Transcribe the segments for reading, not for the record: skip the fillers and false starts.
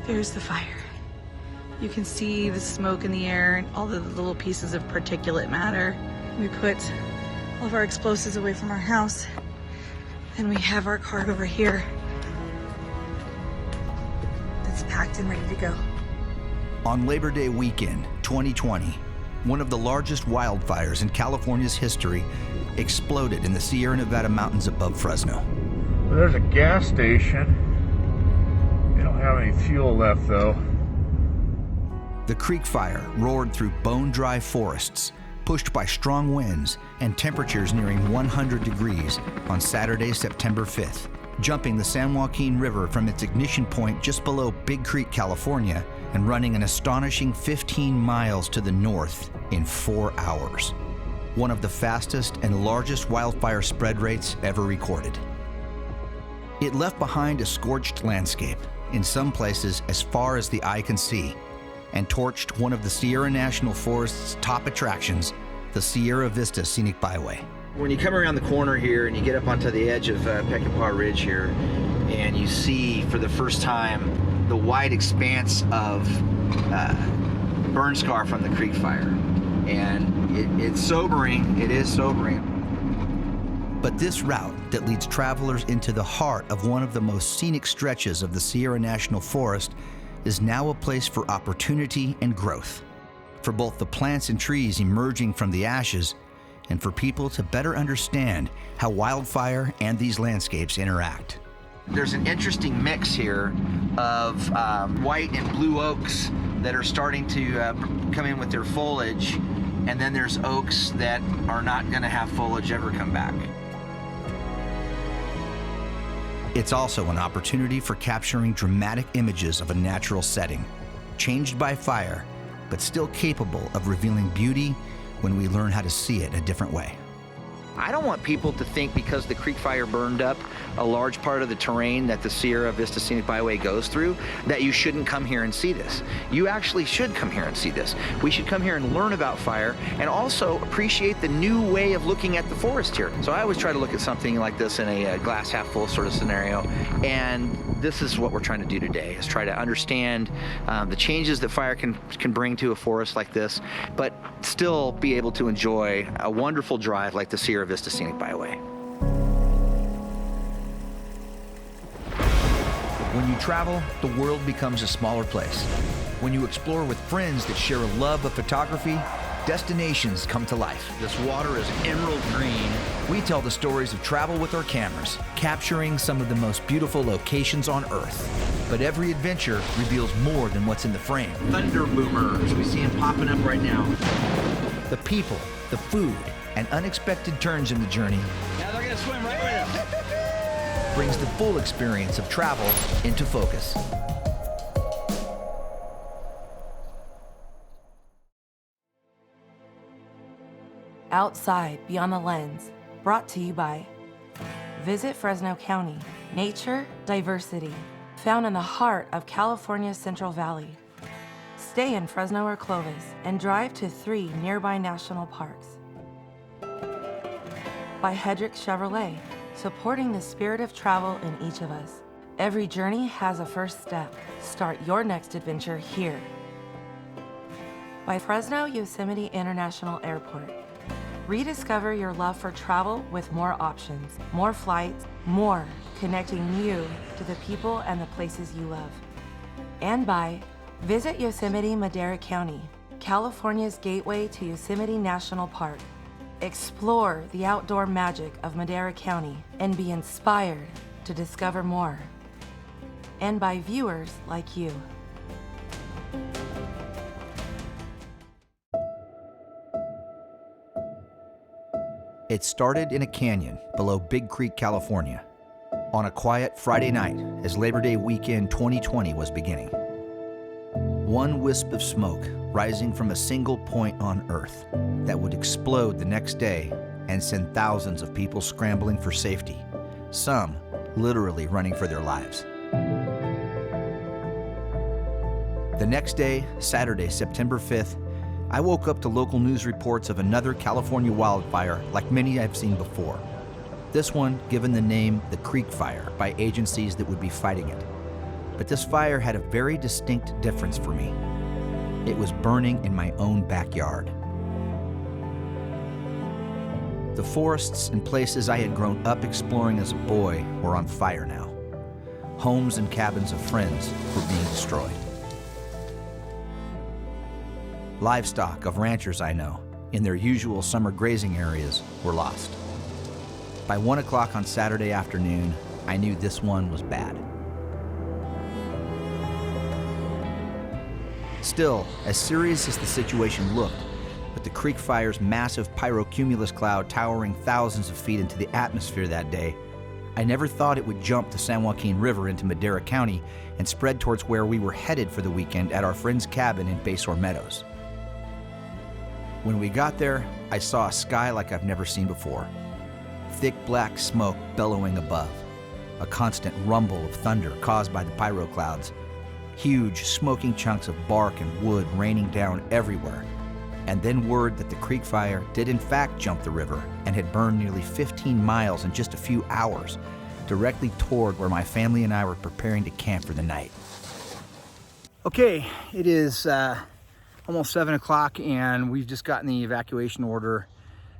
There's the fire. You can see the smoke in the air and all the little pieces of particulate matter. We put all of our explosives away from our house, and we have our car over here that's packed and ready to go. On Labor Day weekend, 2020, one of the largest wildfires in California's history exploded in the Sierra Nevada mountains above Fresno. Well, there's a gas station. They don't have any fuel left, though. The creek fire roared through bone-dry forests, pushed by strong winds and temperatures nearing 100 degrees on Saturday, September 5th, jumping the San Joaquin River from its ignition point just below Big Creek, California, and running an astonishing 15 miles to the north in 4 hours. One of the fastest and largest wildfire spread rates ever recorded. It left behind a scorched landscape, in some places as far as the eye can see, and torched one of the Sierra National Forest's top attractions, the Sierra Vista Scenic Byway. When you come around the corner here and you get up onto the edge of Peckinpah Ridge here, and you see for the first time the wide expanse of burn scar from the creek fire. And it's sobering, it is sobering. But this route that leads travelers into the heart of one of the most scenic stretches of the Sierra National Forest is now a place for opportunity and growth, for both the plants and trees emerging from the ashes and for people to better understand how wildfire and these landscapes interact. There's an interesting mix here of white and blue oaks that are starting to come in with their foliage, and then there's oaks that are not going to have foliage ever come back. It's also an opportunity for capturing dramatic images of a natural setting, changed by fire, but still capable of revealing beauty when we learn how to see it a different way. I don't want people to think because the creek fire burned up a large part of the terrain that the Sierra Vista Scenic Byway goes through, that you shouldn't come here and see this. You actually should come here and see this. We should come here and learn about fire and also appreciate the new way of looking at the forest here. So I always try to look at something like this in a glass half full sort of scenario, and this is what we're trying to do today, is try to understand the changes that fire can bring to a forest like this, but still be able to enjoy a wonderful drive like the Sierra Vista Scenic Byway. When you travel, the world becomes a smaller place. When you explore with friends that share a love of photography, destinations come to life. This water is emerald green. We tell the stories of travel with our cameras, capturing some of the most beautiful locations on Earth. But every adventure reveals more than what's in the frame. Thunder boomers, we see them popping up right now. The people, the food, and unexpected turns in the journey Now they're gonna swim right with us. brings the full experience of travel into focus. Outside Beyond the Lens, brought to you by Visit Fresno County, nature, diversity, found in the heart of California's Central Valley. Stay in Fresno or Clovis and drive to 3 nearby national parks. By Hedrick Chevrolet, supporting the spirit of travel in each of us. Every journey has a first step. Start your next adventure here. By Fresno Yosemite International Airport. Rediscover your love for travel with more options, more flights, more connecting you to the people and the places you love. And by Visit Yosemite Madera County, California's gateway to Yosemite National Park. Explore the outdoor magic of Madera County and be inspired to discover more. And by viewers like you. It started in a canyon below Big Creek, California, on a quiet Friday night as Labor Day weekend 2020 was beginning. One wisp of smoke rising from a single point on Earth that would explode the next day and send thousands of people scrambling for safety, some literally running for their lives. The next day, Saturday, September 5th, I woke up to local news reports of another California wildfire like many I've seen before. This one given the name the Creek Fire by agencies that would be fighting it. But this fire had a very distinct difference for me. It was burning in my own backyard. The forests and places I had grown up exploring as a boy were on fire now. Homes and cabins of friends were being destroyed. Livestock of ranchers I know, in their usual summer grazing areas, were lost. By 1 o'clock on Saturday afternoon, I knew this one was bad. Still, as serious as the situation looked, with the creek fire's massive pyrocumulus cloud towering thousands of feet into the atmosphere that day, I never thought it would jump the San Joaquin River into Madera County and spread towards where we were headed for the weekend at our friend's cabin in Basor Meadows. When we got there, I saw a sky like I've never seen before. Thick black smoke bellowing above, a constant rumble of thunder caused by the pyro clouds, huge smoking chunks of bark and wood raining down everywhere, and then word that the creek fire did in fact jump the river and had burned nearly 15 miles in just a few hours, directly toward where my family and I were preparing to camp for the night. Okay, it is almost 7 o'clock and we've just gotten the evacuation order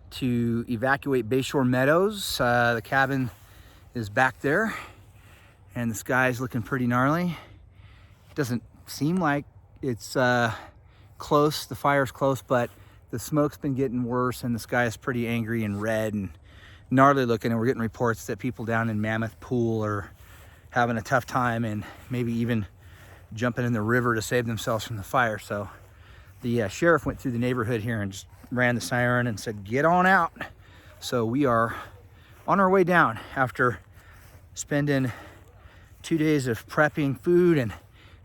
to evacuate Basor Meadows. The cabin is back there and the sky's looking pretty gnarly. Doesn't seem like it's close, the fire's close, but the smoke's been getting worse and the sky is pretty angry and red and gnarly looking, and we're getting reports that people down in Mammoth Pool are having a tough time and maybe even jumping in the river to save themselves from the fire. So the sheriff went through the neighborhood here and just ran the siren and said, get on out. So we are on our way down after spending 2 days of prepping food and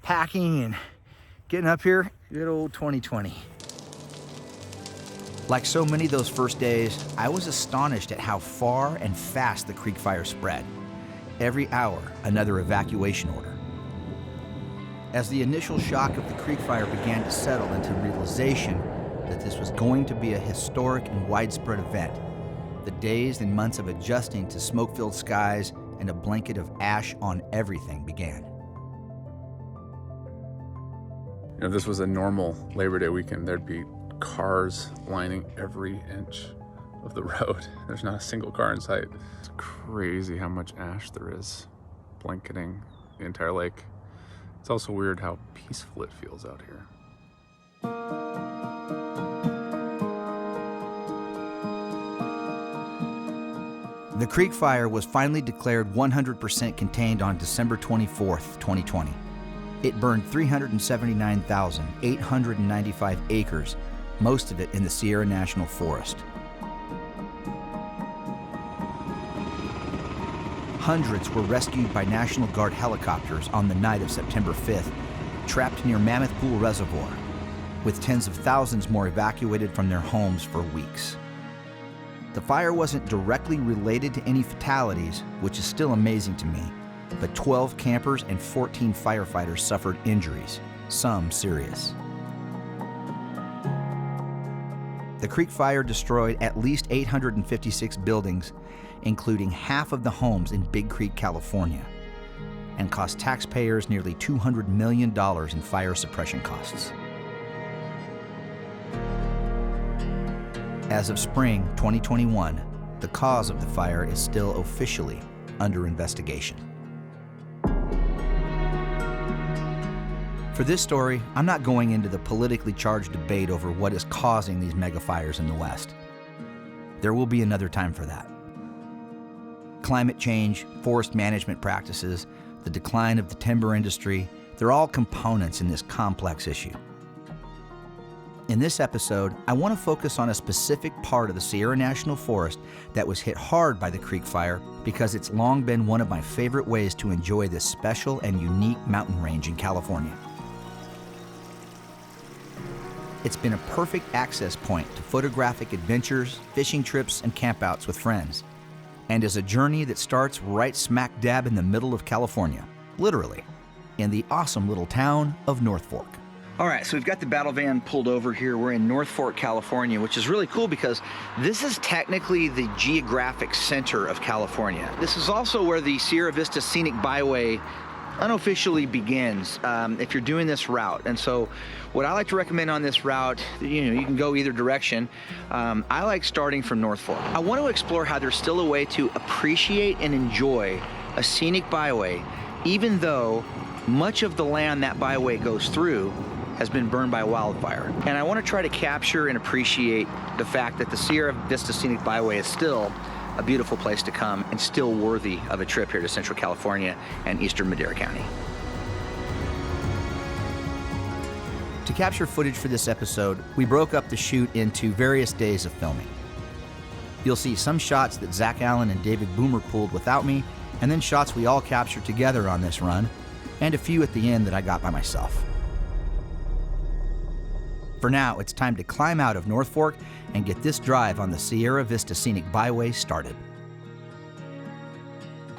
packing and getting up here. Good old 2020. Like so many of those first days, I was astonished at how far and fast the creek fire spread. Every hour, another evacuation order. As the initial shock of the creek fire began to settle into realization that this was going to be a historic and widespread event, the days and months of adjusting to smoke-filled skies and a blanket of ash on everything began. You know, if this was a normal Labor Day weekend, there'd be cars lining every inch of the road. There's not a single car in sight. It's crazy how much ash there is blanketing the entire lake. It's also weird how peaceful it feels out here. The creek fire was finally declared 100% contained on December 24th, 2020. It burned 379,895 acres, most of it in the Sierra National Forest. Hundreds were rescued by National Guard helicopters on the night of September 5th, trapped near Mammoth Pool Reservoir, with tens of thousands more evacuated from their homes for weeks. The fire wasn't directly related to any fatalities, which is still amazing to me, but 12 campers and 14 firefighters suffered injuries, some serious. The creek fire destroyed at least 856 buildings, including half of the homes in Big Creek, California, and cost taxpayers nearly $200 million in fire suppression costs. As of spring 2021, the cause of the fire is still officially under investigation. For this story, I'm not going into the politically charged debate over what is causing these mega fires in the West. There will be another time for that. Climate change, forest management practices, the decline of the timber industry, they're all components in this complex issue. In this episode, I want to focus on a specific part of the Sierra National Forest that was hit hard by the creek fire because it's long been one of my favorite ways to enjoy this special and unique mountain range in California. It's been a perfect access point to photographic adventures, fishing trips, and campouts with friends, and is a journey that starts right smack dab in the middle of California, literally, in the awesome little town of North Fork. All right, so we've got the battle van pulled over here. We're in North Fork, California, which is really cool because this is technically the geographic center of California. This is also where the Sierra Vista Scenic Byway unofficially begins if you're doing this route. And so what I like to recommend on this route, you can go either direction. I like starting from North Fork. I want to explore how there's still a way to appreciate and enjoy a scenic byway, even though much of the land that byway goes through has been burned by wildfire. And I want to try to capture and appreciate the fact that the Sierra Vista Scenic Byway is still a beautiful place to come and still worthy of a trip here to Central California and Eastern Madera County. To capture footage for this episode, we broke up the shoot into various days of filming. You'll see some shots that Zach Allen and David Boomer pulled without me, and then shots we all captured together on this run, and a few at the end that I got by myself. For now, it's time to climb out of North Fork and get this drive on the Sierra Vista Scenic Byway started.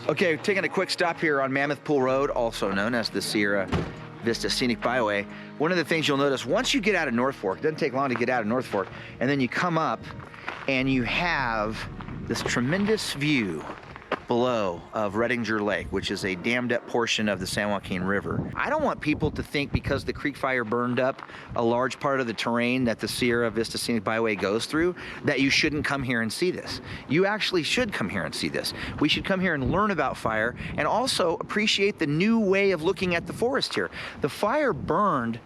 Okay, taking a quick stop here on Mammoth Pool Road, also known as the Sierra Vista Scenic Byway. One of the things you'll notice, once you get out of North Fork, it doesn't take long to get out of North Fork, and then you come up and you have this tremendous view below of Redinger Lake, which is a dammed up portion of the San Joaquin River. I don't want people to think because the creek fire burned up a large part of the terrain that the Sierra Vista Scenic Byway goes through that you shouldn't come here and see this. You actually should come here and see this. We should come here and learn about fire and also appreciate the new way of looking at the forest here. The fire burned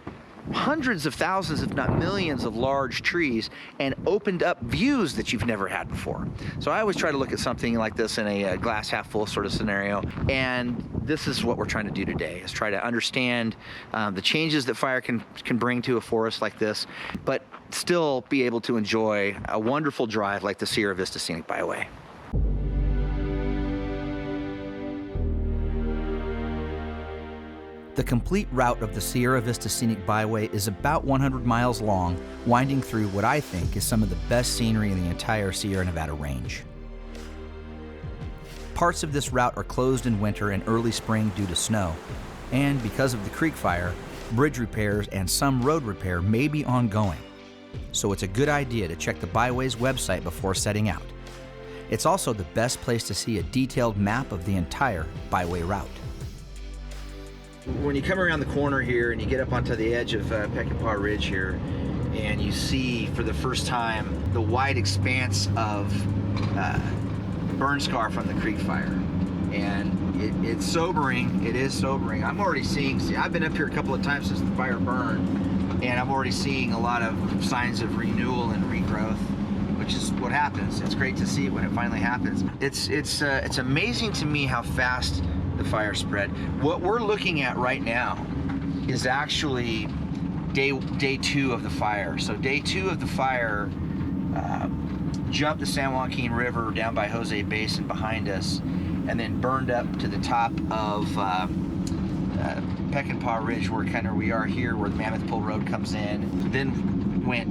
hundreds of thousands, if not millions, of large trees and opened up views that you've never had before. So I always try to look at something like this in a glass half full sort of scenario, and this is what we're trying to do today, is try to understand the changes that fire can bring to a forest like this, but still be able to enjoy a wonderful drive like the Sierra Vista Scenic Byway. The complete route of the Sierra Vista Scenic Byway is about 100 miles long, winding through what I think is some of the best scenery in the entire Sierra Nevada range. Parts of this route are closed in winter and early spring due to snow, and because of the creek fire, bridge repairs and some road repair may be ongoing. So it's a good idea to check the Byway's website before setting out. It's also the best place to see a detailed map of the entire Byway route. When you come around the corner here and you get up onto the edge of Peckinpah Ridge here, and you see for the first time the wide expanse of burn scar from the creek fire. And it's sobering, it is sobering. I'm already seeing, I've been up here a couple of times since the fire burned, and I'm already seeing a lot of signs of renewal and regrowth, which is what happens. It's great to see when it finally happens. It's amazing to me how fast the fire spread. What we're looking at right now is actually day 2 of the fire. So day 2 of the fire jumped the San Joaquin River down by Jose Basin behind us, and then burned up to the top of Peckinpah Ridge, where kind of we are here, where the Mammoth Pool Road comes in. Then went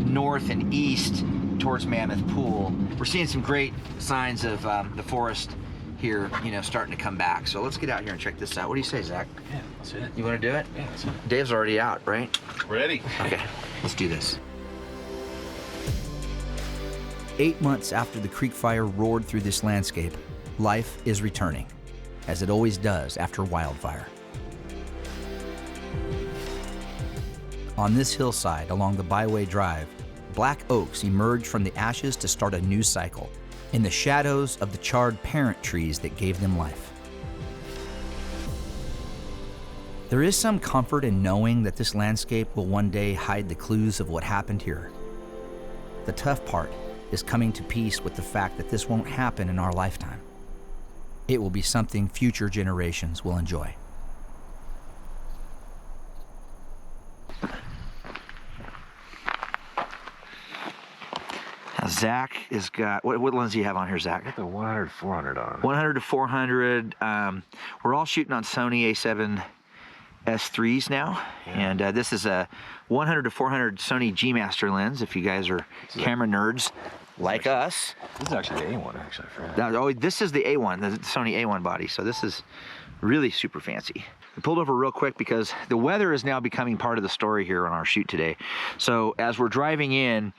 north and east towards Mammoth Pool. We're seeing some great signs of the forest here, starting to come back. So let's get out here and check this out. What do you say, Zach? Yeah, let's hit it. You want to do it? Yeah, let's hit it. Dave's already out, right? Ready. Okay, let's do this. 8 months after the creek fire roared through this landscape, life is returning, as it always does after wildfire. On this hillside along the Byway Drive, black oaks emerge from the ashes to start a new cycle, in the shadows of the charred parent trees that gave them life. There is some comfort in knowing that this landscape will one day hide the clues of what happened here. The tough part is coming to peace with the fact that this won't happen in our lifetime. It will be something future generations will enjoy. Zach has got, what lens do you have on here, Zach? The 100 to 400 on. 100 to 400. We're all shooting on Sony A7 S3s now, and this is a 100 to 400 Sony G Master lens. If you guys are camera nerds like us, This is actually the A1, actually. I forgot. this is the A1, the Sony A1 body. So this is really super fancy. I pulled over real quick because the weather is now becoming part of the story here on our shoot today. So as we're driving in,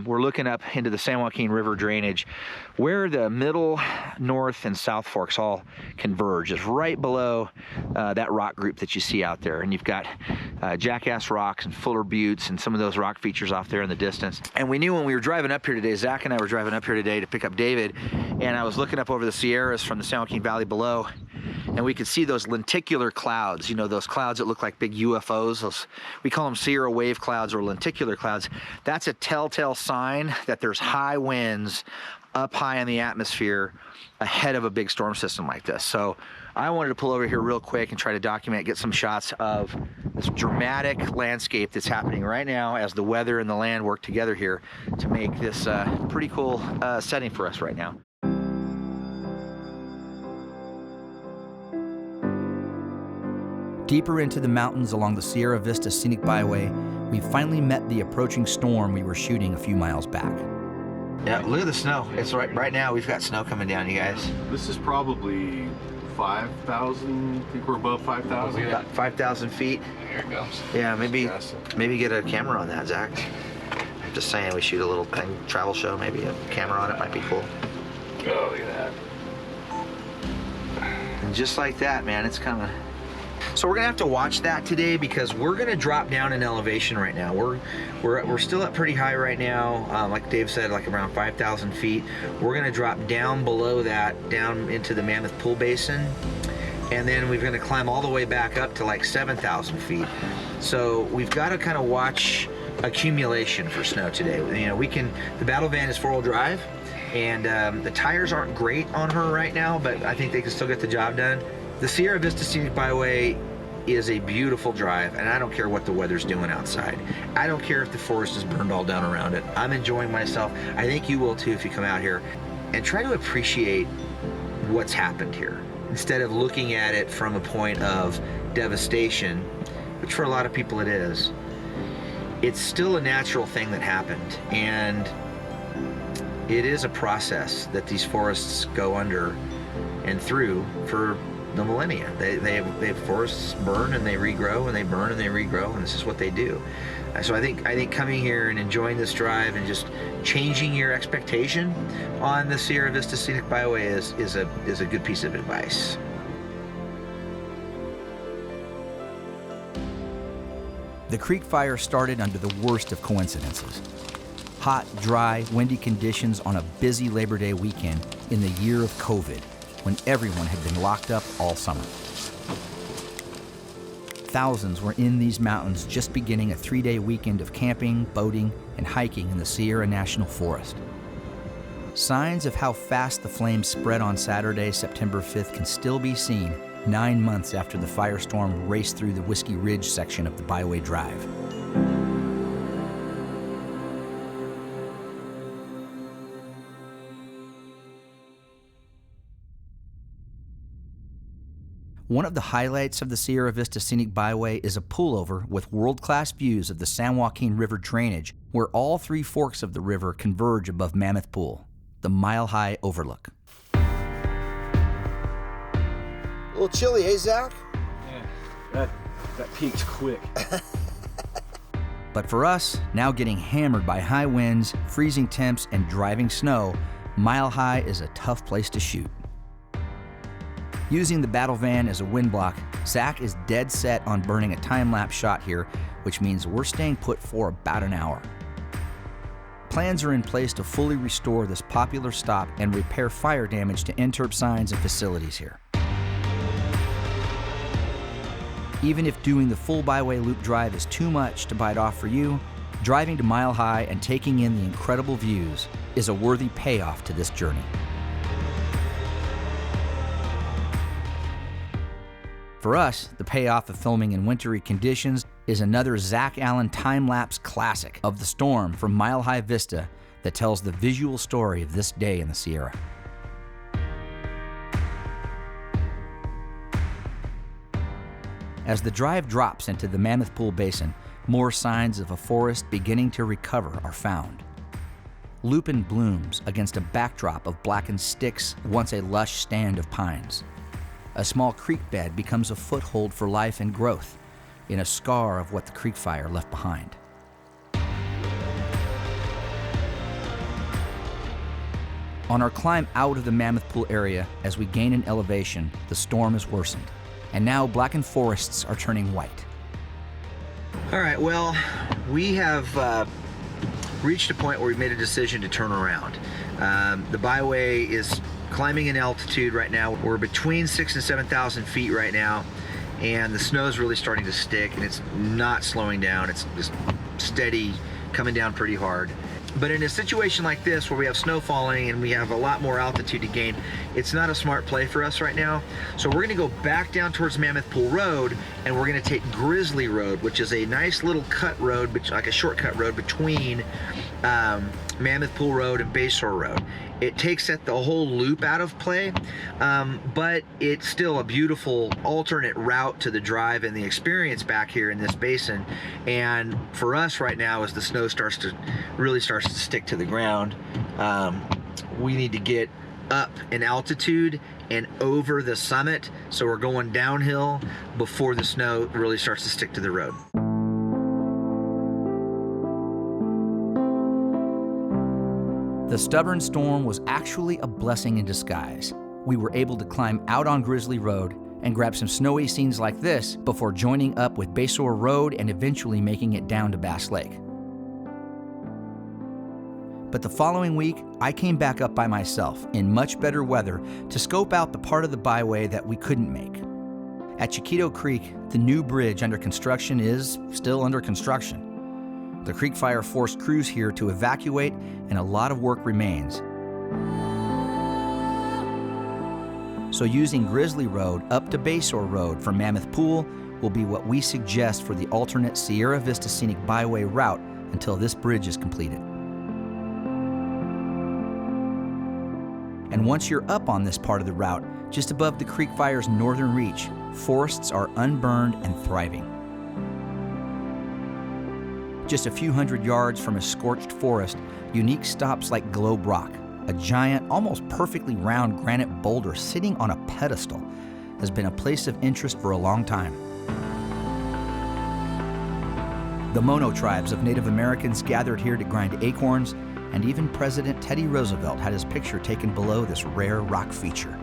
we're looking up into the San Joaquin River drainage, where the middle, north, and south forks all converge. Is right below that rock group that you see out there. And you've got Jackass Rocks and Fuller Buttes and some of those rock features off there in the distance. And we knew when we were driving up here today, Zach and I were driving up here today to pick up David, and I was looking up over the Sierras from the San Joaquin Valley below, and we could see those lenticular clouds, you know, those clouds that look like big UFOs. Those, we call them Sierra wave clouds or lenticular clouds. That's a telltale sign that there's high winds up high in the atmosphere ahead of a big storm system like this. So I wanted to pull over here real quick and try to document, get some shots of this dramatic landscape that's happening right now as the weather and the land work together here to make this pretty cool setting for us right now. Deeper into the mountains along the Sierra Vista Scenic Byway, we finally met the approaching storm we were shooting a few miles back. Yeah, look at the snow. It's right now we've got snow coming down, you guys. This is probably 5,000. I think we're above 5,000. About 5,000 feet. Here it comes. Yeah, maybe get a camera on that, Zach. I'm just saying, we shoot a little thing, travel show, maybe a camera on it might be cool. Oh, look at that. And just like that, man, it's coming. So we're gonna have to watch that today because we're gonna drop down in elevation right now. We're still up pretty high right now, like Dave said, like around 5,000 feet. We're gonna drop down below that, down into the Mammoth Pool Basin, and then we're gonna climb all the way back up to like 7,000 feet. So we've got to kind of watch accumulation for snow today. You know, the battle van is 4-wheel drive, and the tires aren't great on her right now, but I think they can still get the job done. The Sierra Vista Scenic Byway is a beautiful drive, and I don't care what the weather's doing outside. I don't care if the forest is burned all down around it. I'm enjoying myself. I think you will too if you come out here. And try to appreciate what's happened here instead of looking at it from a point of devastation, which for a lot of people it is. It's still a natural thing that happened, and it is a process that these forests go under and through for the millennia. They forests burn and they regrow, and they burn and they regrow, and this is what they do. So I think coming here and enjoying this drive and just changing your expectation on the Sierra Vista Scenic Byway is a good piece of advice. The creek fire started under the worst of coincidences. Hot, dry, windy conditions on a busy Labor Day weekend in the year of COVID, when everyone had been locked up all summer. Thousands were in these mountains just beginning a 3-day weekend of camping, boating, and hiking in the Sierra National Forest. Signs of how fast the flames spread on Saturday, September 5th can still be seen 9 months after the firestorm raced through the Whiskey Ridge section of the Byway Drive. One of the highlights of the Sierra Vista Scenic Byway is a pullover with world-class views of the San Joaquin River drainage, where all 3 forks of the river converge above Mammoth Pool, the mile-high overlook. A little chilly, eh, Zach? Yeah, that peaked quick. But for us, now getting hammered by high winds, freezing temps, and driving snow, Mile High is a tough place to shoot. Using the battle van as a wind block, Zach is dead set on burning a time-lapse shot here, which means we're staying put for about an hour. Plans are in place to fully restore this popular stop and repair fire damage to interp signs and facilities here. Even if doing the full Byway Loop drive is too much to bite off for you, driving to Mile High and taking in the incredible views is a worthy payoff to this journey. For us, the payoff of filming in wintry conditions is another Zach Allen time-lapse classic of the storm from Mile High Vista that tells the visual story of this day in the Sierra. As the drive drops into the Mammoth Pool Basin, more signs of a forest beginning to recover are found. Lupin blooms against a backdrop of blackened sticks, once a lush stand of pines. A small creek bed becomes a foothold for life and growth in a scar of what the creek fire left behind. On our climb out of the Mammoth Pool area, as we gain in elevation, the storm has worsened, and now blackened forests are turning white. All right, well, we have reached a point where we've made a decision to turn around. The byway is climbing in altitude right now. We're between 6,000 and 7,000 feet right now, and the snow is really starting to stick, and it's not slowing down. It's just steady, coming down pretty hard. But in a situation like this, where we have snow falling and we have a lot more altitude to gain, it's not a smart play for us right now. So we're gonna go back down towards Mammoth Pool Road, and we're gonna take Grizzly Road, which is a nice little cut road, like a shortcut road between Mammoth Pool Road and Bayshore Road. It takes the whole loop out of play, but it's still a beautiful alternate route to the drive and the experience back here in this basin. And for us right now, as the snow starts to stick to the ground, we need to get up in altitude and over the summit, so we're going downhill before the snow really starts to stick to the road. The stubborn storm was actually a blessing in disguise. We were able to climb out on Grizzly Road and grab some snowy scenes like this before joining up with Bayshore Road and eventually making it down to Bass Lake. But the following week, I came back up by myself in much better weather to scope out the part of the byway that we couldn't make. At Chiquito Creek, the new bridge under construction is still under construction. The creek fire forced crews here to evacuate, and a lot of work remains. So using Grizzly Road up to Bayshore Road from Mammoth Pool will be what we suggest for the alternate Sierra Vista Scenic Byway route until this bridge is completed. And once you're up on this part of the route, just above the creek fire's northern reach, forests are unburned and thriving. Just a few hundred yards from a scorched forest, unique stops like Globe Rock, a giant, almost perfectly round granite boulder sitting on a pedestal, has been a place of interest for a long time. The Mono tribes of Native Americans gathered here to grind acorns, and even President Teddy Roosevelt had his picture taken below this rare rock feature.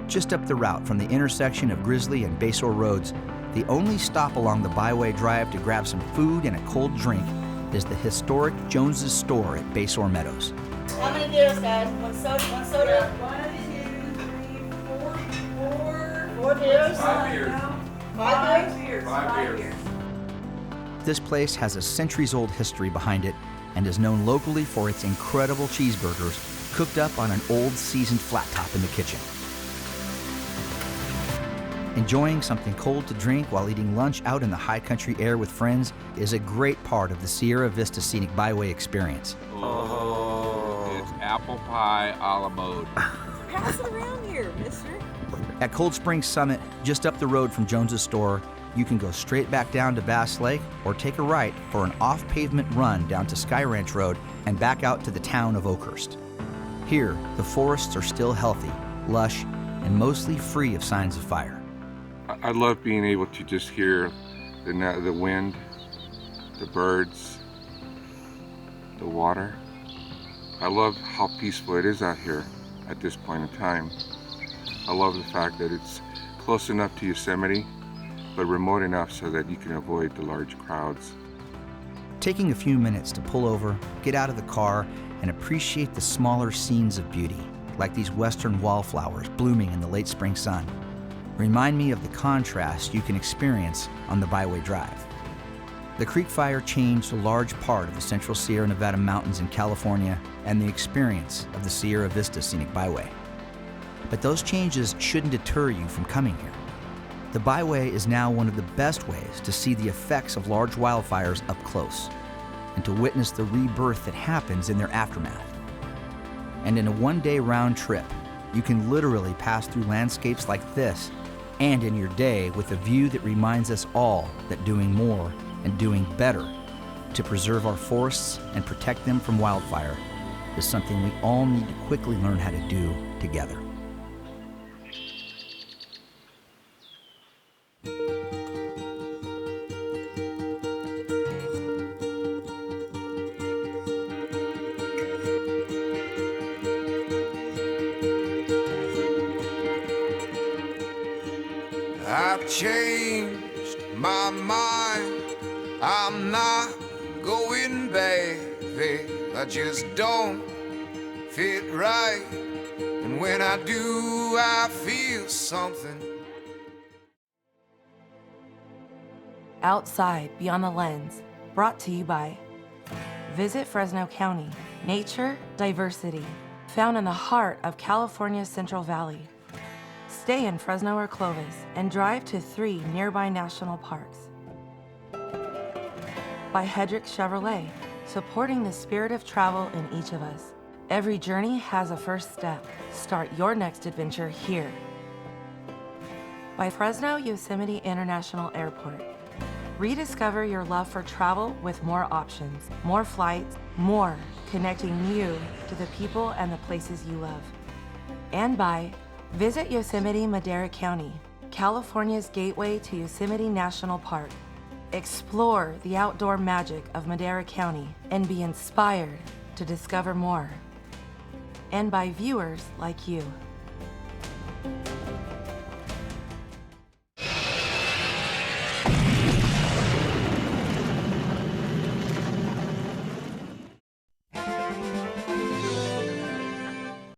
Just up the route from the intersection of Grizzly and Bayshore Roads, the only stop along the byway drive to grab some food and a cold drink is the historic Jones's store at Bayshore Meadows. How many beers, guys? One soda? 4 beers? 5 beers. 5 beers? 5 beers. This place has a centuries-old history behind it and is known locally for its incredible cheeseburgers cooked up on an old seasoned flat top in the kitchen. Enjoying something cold to drink while eating lunch out in the high country air with friends is a great part of the Sierra Vista Scenic Byway experience. Oh, it's apple pie a la mode. Pass it around here, mister. At Cold Spring Summit, just up the road from Jones's store, you can go straight back down to Bass Lake or take a right for an off-pavement run down to Sky Ranch Road and back out to the town of Oakhurst. Here, the forests are still healthy, lush, and mostly free of signs of fire. I love being able to just hear the wind, the birds, the water. I love how peaceful it is out here at this point in time. I love the fact that it's close enough to Yosemite, but remote enough so that you can avoid the large crowds. Taking a few minutes to pull over, get out of the car, and appreciate the smaller scenes of beauty, like these western wallflowers blooming in the late spring sun, remind me of the contrast you can experience on the Byway Drive. The creek fire changed a large part of the central Sierra Nevada mountains in California and the experience of the Sierra Vista Scenic Byway. But those changes shouldn't deter you from coming here. The Byway is now one of the best ways to see the effects of large wildfires up close and to witness the rebirth that happens in their aftermath. And in a one-day round trip, you can literally pass through landscapes like this and in your day with a view that reminds us all that doing more and doing better to preserve our forests and protect them from wildfire is something we all need to quickly learn how to do together. changed my mind. I'm not going back there. I just don't fit right. And when I do, I feel something. Outside Beyond the Lens, brought to you by Visit Fresno County, nature, diversity, found in the heart of California's Central Valley. Stay in Fresno or Clovis and drive to 3 nearby national parks. By Hedrick Chevrolet, supporting the spirit of travel in each of us. Every journey has a first step. Start your next adventure here. By Fresno Yosemite International Airport. Rediscover your love for travel with more options, more flights, more connecting you to the people and the places you love. And by Visit Yosemite Madera County, California's gateway to Yosemite National Park. Explore the outdoor magic of Madera County and be inspired to discover more. And by viewers like you.